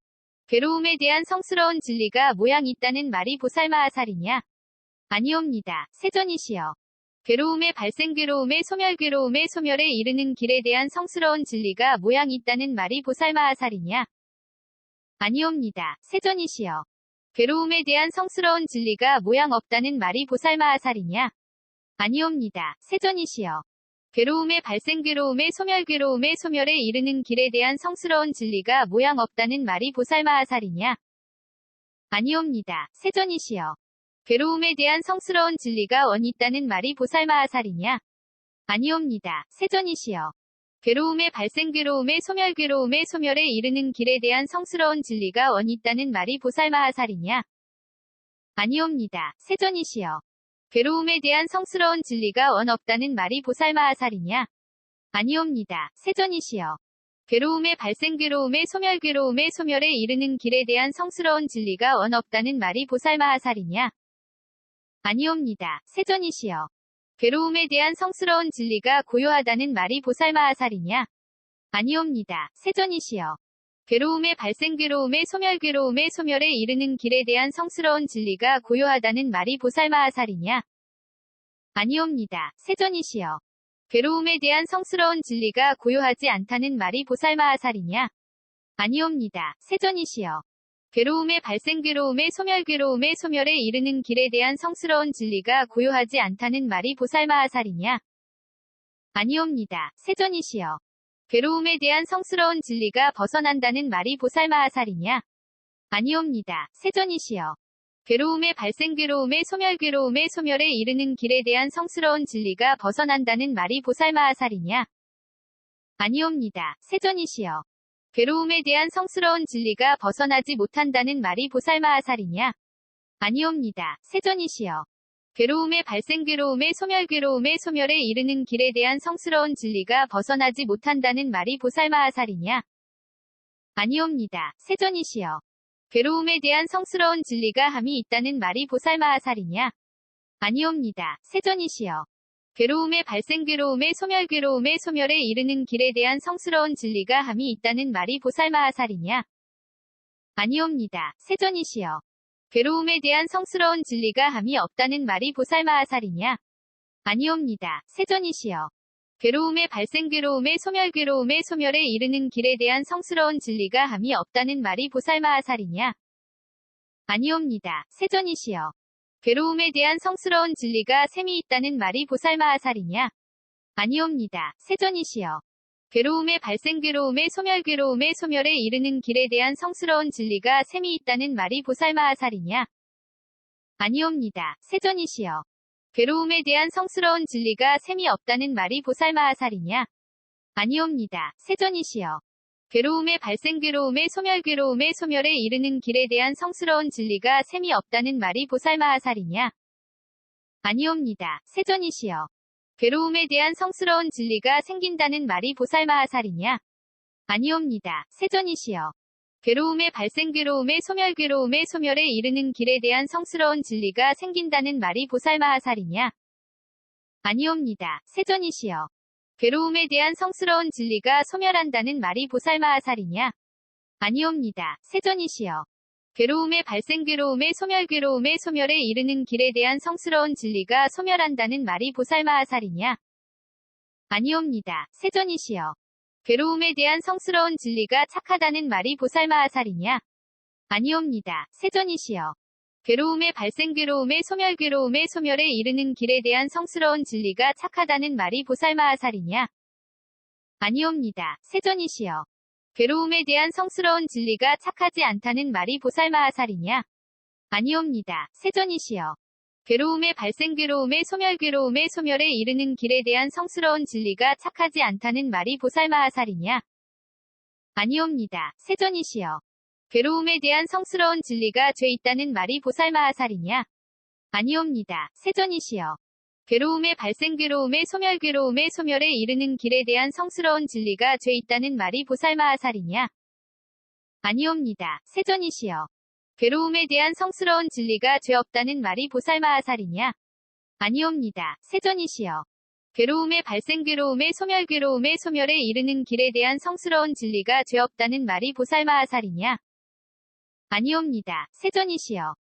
괴로움에 대한 성스러운 진리가 모양 있다는 말이 보살마하살이냐? 아니옵니다. 세존이시여. 괴로움의 발생 괴로움의 소멸 괴로움의 소멸에 이르는 길에 대한 성스러운 진리가 모양 있다는 말이 보살마하살이냐? 아니옵니다. 세존이시여. 괴로움에 대한 성스러운 진리가 모양 없다는 말이 보살마하살이냐? 아니옵니다. 세존이시여. 괴로움의 발생 괴로움의 소멸 괴로움의 소멸에 이르는 길에 대한 성스러운 진리가 모양 없다는 말이 보살마하살이냐? 아니옵니다. 세존이시여. 괴로움에 대한 성스러운 진리가 원 있다는 말이 보살마하살이냐? 아니옵니다. 세존이시여. 괴로움의 발생 괴로움의 소멸 괴로움의 소멸에 이르는 길에 대한 성스러운 진리가 원 있다는 말이 보살마하살이냐? 아니옵니다. 세존이시여. 괴로움에 대한 성스러운 진리가 원 없다는 말이 보살마하살이냐? 아니옵니다. 세존이시여. 괴로움의 발생 괴로움의 소멸 괴로움의 소멸에 이르는 길에 대한 성스러운 진리가 원 없다는 말이 보살마하살이냐? 아니옵니다. 세존이시여. 괴로움에 대한 성스러운 진리가 고요하다는 말이 보살마하살이냐? 아니옵니다. 세존이시여. 괴로움의 발생 괴로움의 소멸 괴로움의 소멸에 이르는 길에 대한 성스러운 진리가 고요하다는 말이 보살마하살이냐? 아니옵니다. 세존이시여. 괴로움에 대한 성스러운 진리가 고요하지 않다는 말이 보살마하살이냐? 아니옵니다. 세존이시여. 괴로움의 발생 괴로움의 소멸 괴로움의 소멸에 이르는 길에 대한 성스러운 진리가 고요하지 않다는 말이 보살마하살이냐? 아니옵니다. 세존이시여. 괴로움에 대한 성스러운 진리가 벗어난다는 말이 보살마하살이냐? 아니옵니다. 세존이시여. 괴로움의 발생 괴로움의 소멸 괴로움의 소멸에 이르는 길에 대한 성스러운 진리가 벗어난다는 말이 보살마하살이냐? 아니옵니다. 세존이시여. 괴로움에 대한 성스러운 진리가 벗어나지 못한다는 말이 보살마하살이냐? 아니옵니다. 세존이시여. 괴로움의 발생 괴로움의 소멸 괴로움의 소멸에 이르는 길에 대한 성스러운 진리가 벗어나지 못한다는 말이 보살마하살이냐? 아니옵니다. 세존이시여. 괴로움에 대한 성스러운 진리가 함이 있다는 말이 보살마하살이냐? 아니옵니다. 세존이시여. 괴로움의 발생 괴로움의 소멸 괴로움의 소멸에 이르는 길에 대한 성스러운 진리가 함이 있다는 말이 보살마하살이냐? 아니옵니다. 세존이시여. 괴로움에 대한 성스러운 진리가 함이 없다는 말이 보살마하살이냐? 아니옵니다. 세존이시여. 괴로움의 발생 괴로움의 소멸 괴로움의 소멸에 이르는 길에 대한 성스러운 진리가 함이 없다는 말이 보살마하살이냐? 아니옵니다. 세존이시여. 괴로움에 대한 성스러운 진리가 셈이 있다는 말이 보살마하살이냐? 아니옵니다. 세존이시여. 괴로움의 발생 괴로움의 소멸 괴로움의 소멸에 이르는 길에 대한 성스러운 진리가 셈이 있다는 말이 보살마하살이냐? 아니옵니다. 세존이시여. 괴로움에 대한 성스러운 진리가 셈이 없다는 말이 보살마하살이냐? 아니옵니다. 세존이시여. 괴로움의 발생 괴로움의 소멸 괴로움의 소멸에 이르는 길에 대한 성스러운 진리가 셈이 없다는 말이 보살마하살이냐? 아니옵니다. 세존이시여. 괴로움에 대한 성스러운 진리가 생긴다는 말이 보살마하살이냐? 아니옵니다. 세존이시여. 괴로움의 발생 괴로움의 소멸 괴로움의 소멸에 이르는 길에 대한 성스러운 진리가 생긴다는 말이 보살마하살이냐? 아니옵니다. 세존이시여. 괴로움에 대한 성스러운 진리가 소멸한다는 말이 보살마하살이냐? 아니옵니다. 세존이시여. 괴로움의 발생 괴로움의 소멸 괴로움의 소멸에 이르는 길에 대한 성스러운 진리가 소멸한다는 말이 보살마하살이냐? 아니옵니다. 세존이시여. 괴로움에 대한 성스러운 진리가 착하다는 말이 보살마하살이냐? 아니옵니다. 세존이시여. 괴로움의 발생 괴로움의 소멸 괴로움의 소멸에 이르는 길에 대한 성스러운 진리가 착하다는 말이 보살마하살이냐? 아니옵니다. 세존이시여. 괴로움에 대한 성스러운 진리가 착하지 않다는 말이 보살마하살이냐? 아니옵니다. 세존이시여. 괴로움의 발생 괴로움의 소멸 괴로움의 소멸에 이르는 길에 대한 성스러운 진리가 착하지 않다는 말이 보살마하살이냐? 아니옵니다. 세존이시여. 괴로움에 대한 성스러운 진리가 죄 있다는 말이 보살마하살이냐? 아니옵니다. 세존이시여. 괴로움의 발생 괴로움의 소멸 괴로움의 소멸에 이르는 길에 대한 성스러운 진리가 죄 있다는 말이 보살마하살이냐? 아니옵니다. 세존이시여. 괴로움에 대한 성스러운 진리가 죄 없다는 말이 보살마하살이냐? 아니옵니다. 세존이시여. 괴로움의 발생 괴로움의 소멸 괴로움의 소멸에 이르는 길에 대한 성스러운 진리가 죄 없다는 말이 보살마하살이냐? 아니옵니다. 세존이시여.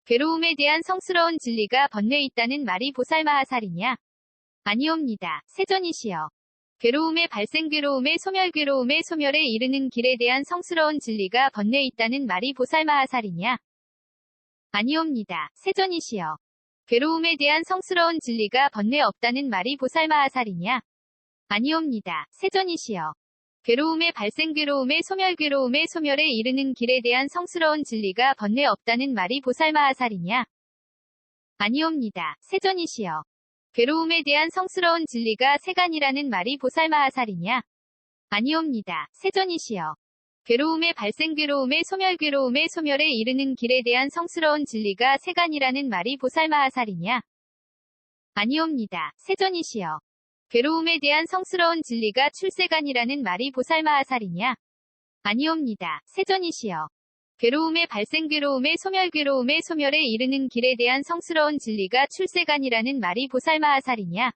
괴로움에 대한 성스러운 진리가 번뇌 있다는 말이 보살마하살이냐? 아니옵니다. 세존이시여. 괴로움의 발생 괴로움의 소멸 괴로움의 소멸에 이르는 길에 대한 성스러운 진리가 번뇌 있다는 말이 보살마하살이냐? 아니옵니다. 세존이시여. 괴로움에 대한 성스러운 진리가 번뇌 없다는 말이 보살마하살이냐? 아니옵니다. 세존이시여. 괴로움의 발생 괴로움의 소멸 괴로움의 소멸에 이르는 길에 대한 성스러운 진리가 번뇌 없다는 말이 보살마하살이냐? 아니옵니다. 세존이시여. 괴로움에 대한 성스러운 진리가 세간이라는 말이 보살마하살이냐? 아니옵니다. 세존이시여. 괴로움의 발생 괴로움의 소멸 괴로움의 소멸에 이르는 길에 대한 성스러운 진리가 세간이라는 말이 보살마하살이냐? 아니옵니다. 세존이시여. 괴로움에 대한 성스러운 진리가 출세간이라는 말이 보살마하살이냐? 아니옵니다. 세존이시여. 괴로움의 발생 괴로움의 소멸 괴로움의 소멸에 이르는 길에 대한 성스러운 진리가 출세간이라는 말이 보살마하살이냐?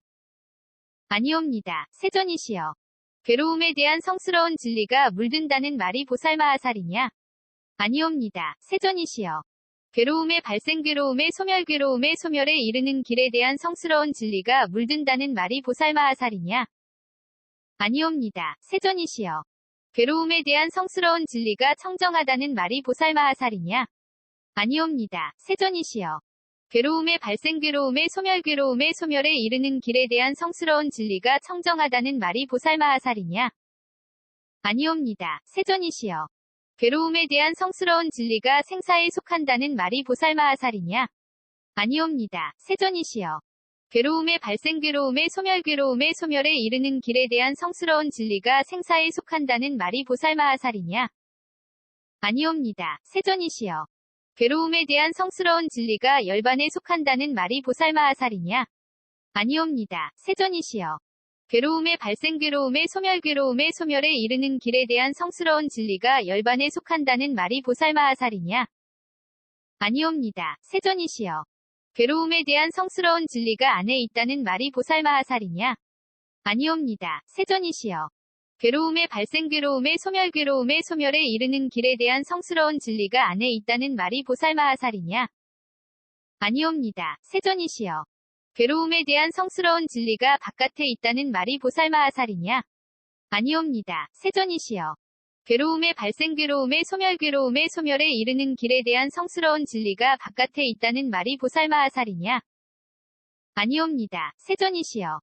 아니옵니다. 세존이시여. 괴로움에 대한 성스러운 진리가 물든다는 말이 보살마하살이냐? 아니옵니다. 세존이시여. 괴로움의 발생 괴로움의 소멸 괴로움의 소멸에 이르는 길에 대한 성스러운 진리가 물든다는 말이 보살마하살이냐? 아니옵니다. 세존이시여. 괴로움에 대한 성스러운 진리가 청정하다는 말이 보살마하살이냐? 아니옵니다. 세존이시여. 괴로움의 발생 괴로움의 소멸 괴로움의 소멸에 이르는 길에 대한 성스러운 진리가 청정하다는 말이 보살마하살이냐? 아니옵니다. 세존이시여. 괴로움에 대한 성스러운 진리가 생사에 속한다는 말이 보살마하살이냐? 아니옵니다. 세존이시여. 괴로움의 발생 괴로움의 소멸 괴로움의 소멸에 이르는 길에 대한 성스러운 진리가 생사에 속한다는 말이 보살마하살이냐? 아니옵니다. 세존이시여. 괴로움에 대한 성스러운 진리가 열반에 속한다는 말이 보살마하살이냐? 아니옵니다. 세존이시여. 괴로움의 발생 괴로움의 소멸 괴로움의 소멸에 이르는 길에 대한 성스러운 진리가 열반에 속한다는 말이 보살마하살이냐? 아니옵니다. 세존이시여. 괴로움에 대한 성스러운 진리가 안에 있다는 말이 보살마하살이냐? 아니옵니다. 세존이시여. 괴로움의 발생 괴로움의 소멸 괴로움의 소멸에 이르는 길에 대한 성스러운 진리가 안에 있다는 말이 보살마하살이냐? 아니옵니다. 세존이시여. 괴로움에 대한 성스러운 진리가 바깥에 있다는 말이 보살마하살이냐? 아니옵니다. 세존이시여. 괴로움의 발생 괴로움의 소멸 괴로움의 소멸에 이르는 길에 대한 성스러운 진리가 바깥에 있다는 말이 보살마하살이냐? 아니옵니다. 세존이시여.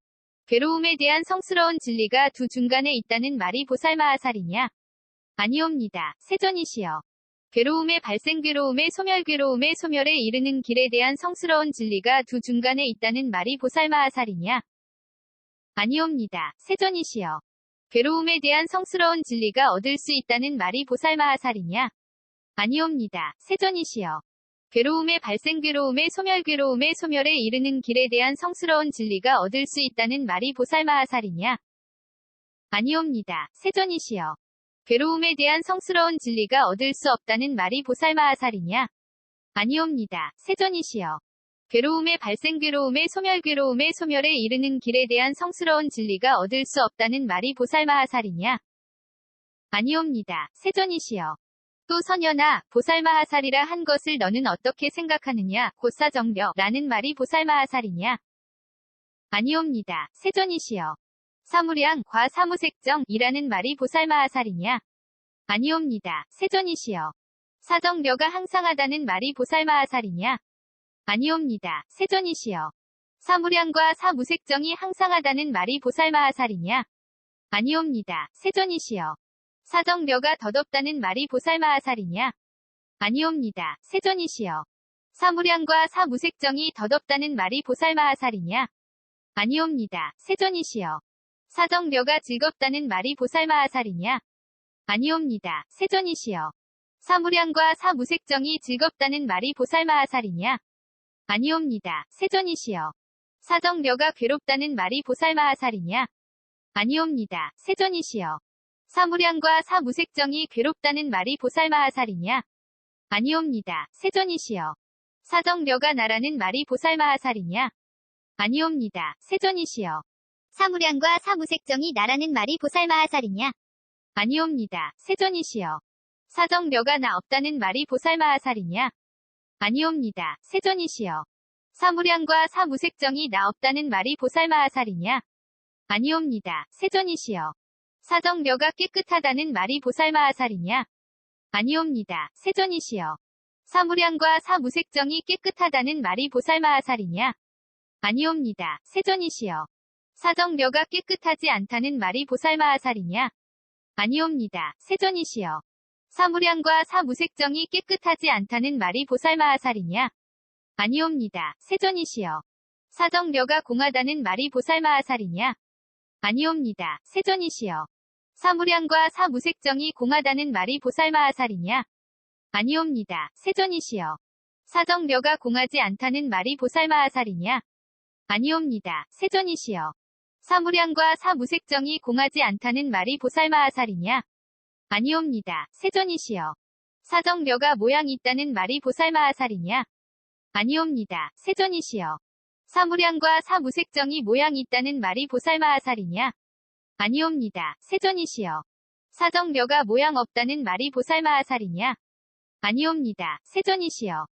괴로움에 대한 성스러운 진리가 두 중간에 있다는 말이 보살마하살이냐? 아니옵니다. 세존이시여. 괴로움의 발생 괴로움의 소멸 괴로움의 소멸에 이르는 길에 대한 성스러운 진리가 두 중간에 있다는 말이 보살마하살이냐? 아니옵니다. 세존이시여. 괴로움에 대한 성스러운 진리가 얻을 수 있다는 말이 보살마하살이냐? 아니옵니다. 세존이시여. 괴로움의 발생 괴로움의 소멸 괴로움의 소멸에 이르는 길에 대한 성스러운 진리가 얻을 수 있다는 말이 보살마하살이냐? 아니옵니다. 세존이시여. 괴로움에 대한 성스러운 진리가 얻을 수 없다는 말이 보살마하살이냐? 아니옵니다. 세존이시여. 괴로움의 발생 괴로움의 소멸 괴로움의 소멸에 이르는 길에 대한 성스러운 진리가 얻을 수 없다는 말이 보살마하살이냐? 아니옵니다. 세존이시여. 또 선현아, 보살마하살이라 한 것을 너는 어떻게 생각하느냐? 곧사정려 라는 말이 보살마하살이냐? 아니옵니다. 세존이시여. 사무량, 과 사무색정 이라는 말이 보살마하살이냐? 아니옵니다. 세존이시여. 사정려가 항상하다는 말이 보살마하살이냐? 아니옵니다. 세존이시여. 사무량과 사무색정이 항상하다는 말이 보살마하살이냐? 아니옵니다. 세존이시여. 사정려가 덧없다는 말이 보살마하살이냐? 아니옵니다. 세존이시여. 사무량과 사무색정이 덧없다는 말이 보살마하살이냐? 아니옵니다. 세존이시여. 사정려가 즐겁다는 말이 보살마하살이냐? 아니옵니다. 세존이시여. 사무량과 사무색정이 즐겁다는 말이 보살마하살이냐? 아니옵니다. 세존이시여. 사정려가 괴롭다는 말이 보살마하살이냐? 아니옵니다. 세존이시여. 사무량과 사무색정이 괴롭다는 말이 보살마하살이냐? 아니옵니다. 세존이시여. 사정려가 나라는 말이 보살마하살이냐? 아니옵니다. 세존이시여. 사무량과 사무색정이 나라는 말이 보살마하살이냐? 아니옵니다. 세존이시여. 사정려가 나 없다는 말이 보살마하살이냐? 아니옵니다. 세존이시여. 사무량과 사무색정이 나 없다는 말이 보살마하살이냐? 아니옵니다. 세존이시여. 사정려가 깨끗하다는 말이 보살마하살이냐? 아니옵니다. 세존이시여. 사무량과 사무색정이 깨끗하다는 말이 보살마하살이냐? 아니옵니다. 세존이시여. 사정려가 깨끗하지 않다는 말이 보살마하살이냐? 아니옵니다. 세존이시여. 사무량과 사무색정이 깨끗하지 않다는 말이 보살마하살이냐? 아니옵니다. 세존이시여. 사정려가 공하다는 말이 보살마하살이냐? 아니옵니다. 세존이시여. 사무량과 사무색정이 공하다는 말이 보살마하살이냐? 아니옵니다. 세존이시여. 사정려가 공하지 않다는 말이 보살마하살이냐? 아니옵니다. 세존이시여. 사무량과 사무색정이 공하지 않다는 말이 보살마하살이냐? 아니옵니다. 세존이시여. 사정려가 모양이 있다는 말이 보살마하살이냐? 아니옵니다. 세존이시여. 사무량과 사무색정이 모양이 있다는 말이 보살마하살이냐? 아니옵니다. 세존이시여. 사정려가 모양 없다는 말이 보살마하살이냐? 아니옵니다. 세존이시여.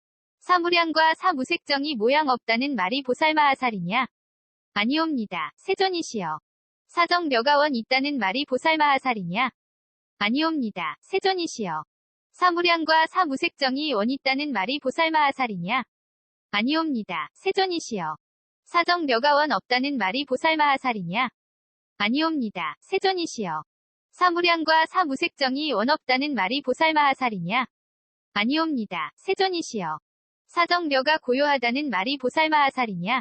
사무량과 사무색정이 모양 없다는 말이 보살마하살이냐? 아니옵니다. 세존이시여. 사정려가 원 있다는 말이 보살마하살이냐? 아니옵니다. 세존이시여. 사무량과 사무색정이 원 있다는 말이 보살마하살이냐? 아니옵니다. 세존이시여. 사정려가 원 없다는 말이 보살마하살이냐? 아니옵니다. 세존이시여. 사무량과 사무색정이 원 없다는 말이 보살마하살이냐? 아니옵니다. 세존이시여. 사정려가 고요하다는 말이 보살마하살이냐?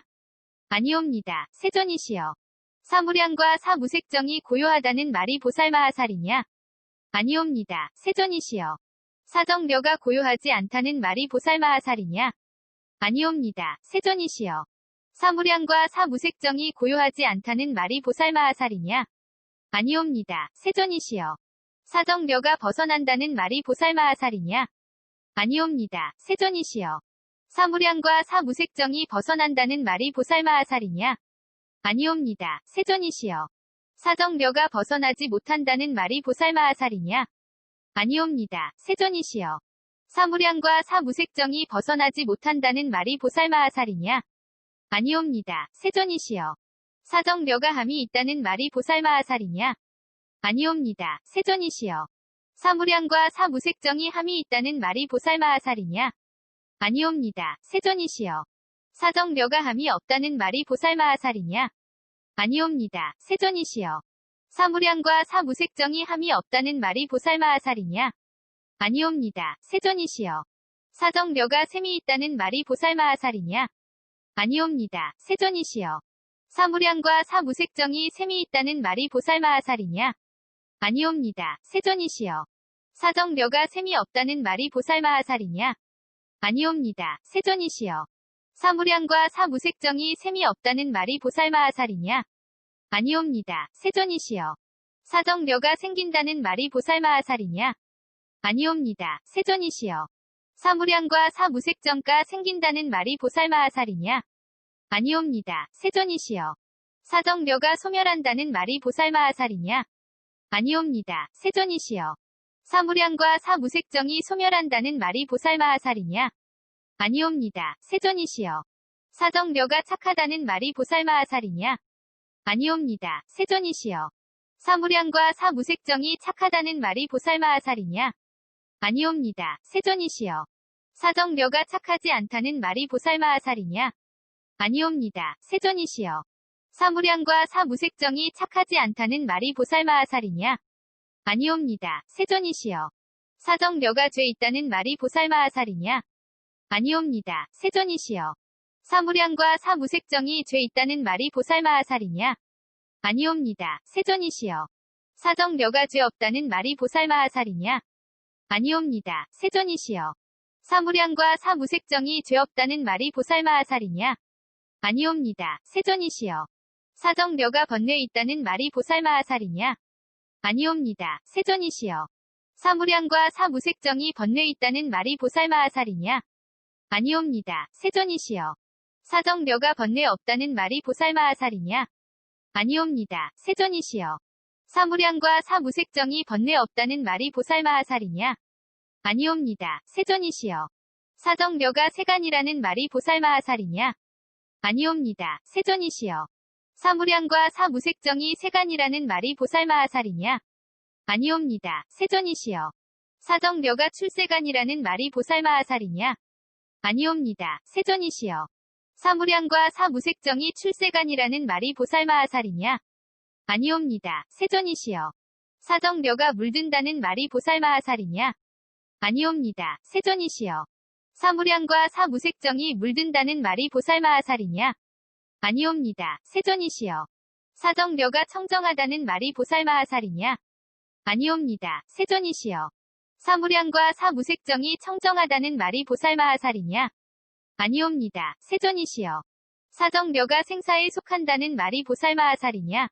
아니옵니다. 세존이시여. 사무량과 사무색정이 고요하다는 말이 보살마하살이냐? 아니옵니다. 세존이시여. 사정려가 고요하지 않다는 말이 보살마하살이냐? 아니옵니다. 세존이시여. 사무량과 사무색정이 고요하지 않다는 말이 보살마하살이냐? 아니옵니다. 세존이시여. 사정려가 벗어난다는 말이 보살마하살이냐? 아니옵니다. 세존이시여. 사무량과 사무색정이 벗어난다는 말이 보살마하살이냐? 아니옵니다. 세존이시여. 사정려가 벗어나지 못한다는 말이 보살마하살이냐? 아니옵니다. 세존이시여. 사무량과 사무색정이 벗어나지 못한다는 말이 보살마하살이냐? 아니옵니다. 세존이시여. 사정려가 함이 있다는 말이 보살마하살이냐? 아니옵니다. 세존이시여. 사무량과 사무색정이 함이 있다는 말이 보살마하살이냐? 아니옵니다. 세존이시여. 사정려가 함이 없다는 말이 보살마하살이냐? 아니옵니다. 세존이시여. 사무량과 사무색정이 함이 없다는 말이 보살마하살이냐? 아니옵니다. 세존이시여. 사정려가 셈이 있다는 말이 보살마하살이냐? 아니옵니다. 세존이시여. 사무량과 사무색정이 셈이 있다는 말이 보살마하살이냐? 아니옵니다. 세존이시여. 사정려가 셈이 없다는 말이 보살마하살이냐? 아니옵니다. 세존이시여. 사무량과 사무색정이 셈이 없다는 말이 보살마하살이냐? 아니옵니다. 세존이시여. 사정려가 생긴다는 말이 보살마하살이냐? 아니옵니다. 세존이시여. 사무량과 사무색정가 생긴다는 말이 보살마하살이냐? 아니옵니다. 세존이시여. 사정려가 소멸한다는 말이 보살마하살이냐? 아니옵니다. 세존이시여. 사무량과 사무색정이 소멸한다는 말이 보살마하살이냐? 아니옵니다. 세존이시여. 사정려가 착하다는 말이 보살마하살이냐? 아니옵니다. 세존이시여. 사무량과 사무색정이 착하다는 말이 보살마하살이냐? 아니옵니다. 세존이시여. 사정려가 착하지 않다는 말이 보살마하살이냐? 아니옵니다. 세존이시여. 사무량과 사무색정이 착하지 않다는 말이 보살마하살이냐? 아니옵니다. 세존이시여. 사정려가 죄 있다는 말이 보살마하살이냐? 아니옵니다. 세존이시여. 사무량과 사무색정이 죄 있다는 말이 보살마하살이냐? 아니옵니다. 세존이시여. 사정려가 죄 없다는 말이 보살마하살이냐? 아니옵니다. 세존이시여. 사무량과 사무색정이 죄 없다는 말이 보살마하살이냐? 아니옵니다. 세존이시여. 사정려가 번뇌 있다는 말이 보살마하살이냐? 아니옵니다. 세존이시여. 사무량과 사무색정이 번뇌 있다는 말이 보살마하살이냐? 아니옵니다. 세존이시여. 사정려가 번뇌 없다는 말이 보살마하살이냐? 아니옵니다. 세존이시여. 사무량과 사무색정이 번뇌 없다는 말이 보살마하살이냐? 아니옵니다. 세존이시여. 사정려가 세간이라는 말이 보살마하살이냐? 아니옵니다. 세존이시여. 사무량과 사무색정이 세간이라는 말이 보살마하살이냐? 아니옵니다. 세존이시여. 사정려가 출세간이라는 말이 보살마하살이냐? 아니옵니다. 세존이시여. 사무량과 사무색정이 출세간이라는 말이 보살마하살이냐? 아니옵니다. 세존이시여. 사정려가 물든다는 말이 보살마하살이냐? 아니옵니다. 세존이시여. 사무량과 사무색정이 물든다는 말이 보살마하살이냐? 아니옵니다. 세존이시여. 사정려가 청정하다는 말이 보살마하살이냐? 아니옵니다. 세존이시여. 사무량과 사무색정이 청정하다는 말이 보살마하살이냐? 아니옵니다. 세존이시여. 사정려가 생사에 속한다는 말이 보살마하살이냐?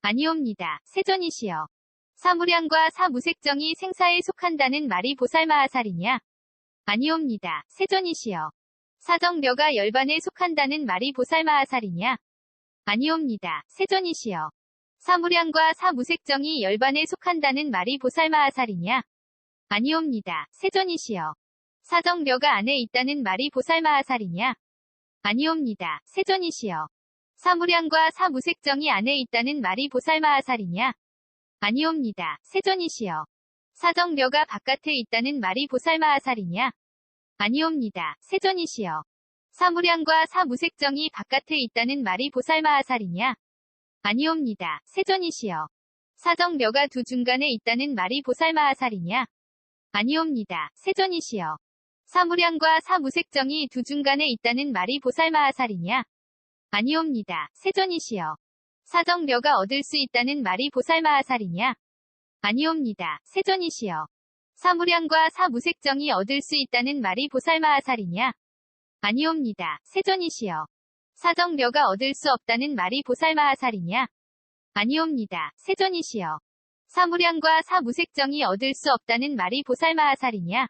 아니옵니다. 세존이시여. 사무량과 사무색정이 생사에 속한다는 말이 보살마하살이냐? 아니옵니다. 세존이시여. 사정려가 열반에 속한다는 말이 보살마하살이냐? 아니옵니다. 세존이시여. 사무량과 사무색정이 열반에 속한다는 말이 보살마하살이냐? 아니옵니다. 세존이시여. 사정려가 안에 있다는 말이 보살마하살이냐? 아니옵니다. 세존이시여. 사무량과 사무색정이 안에 있다는 말이 보살마하살이냐? 아니옵니다. 세존이시여. 사정려가 바깥에 있다는 말이 보살마하살이냐? 아니옵니다. 세존이시여. 사무량과 사무색정이 바깥에 있다는 말이 보살마하살이냐? 아니옵니다. 세존이시여. 사정려가 두 중간에 있다는 말이 보살마하살이냐? 아니옵니다. 세존이시여. 사무량과 사무색정이 두 중간에 있다는 말이 보살마하살이냐? 아니옵니다. 세존이시여. 사정려가 얻을 수 있다는 말이 보살마하살이냐? 아니옵니다. 세존이시여. 사무량과 사무색정이 얻을 수 있다는 말이 보살마하살이냐? 아니옵니다. 세존이시여. 사정려가 얻을 수 없다는 말이 보살마하살이냐? 아니옵니다. 세존이시여. 사무량과 사무색정이 얻을 수 없다는 말이 보살마하살이냐?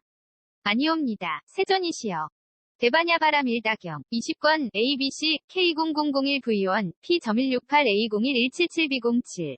아니옵니다. 세존이시여. 대바냐바람 1다경 20권 ABC K0001V1 P.168A01177207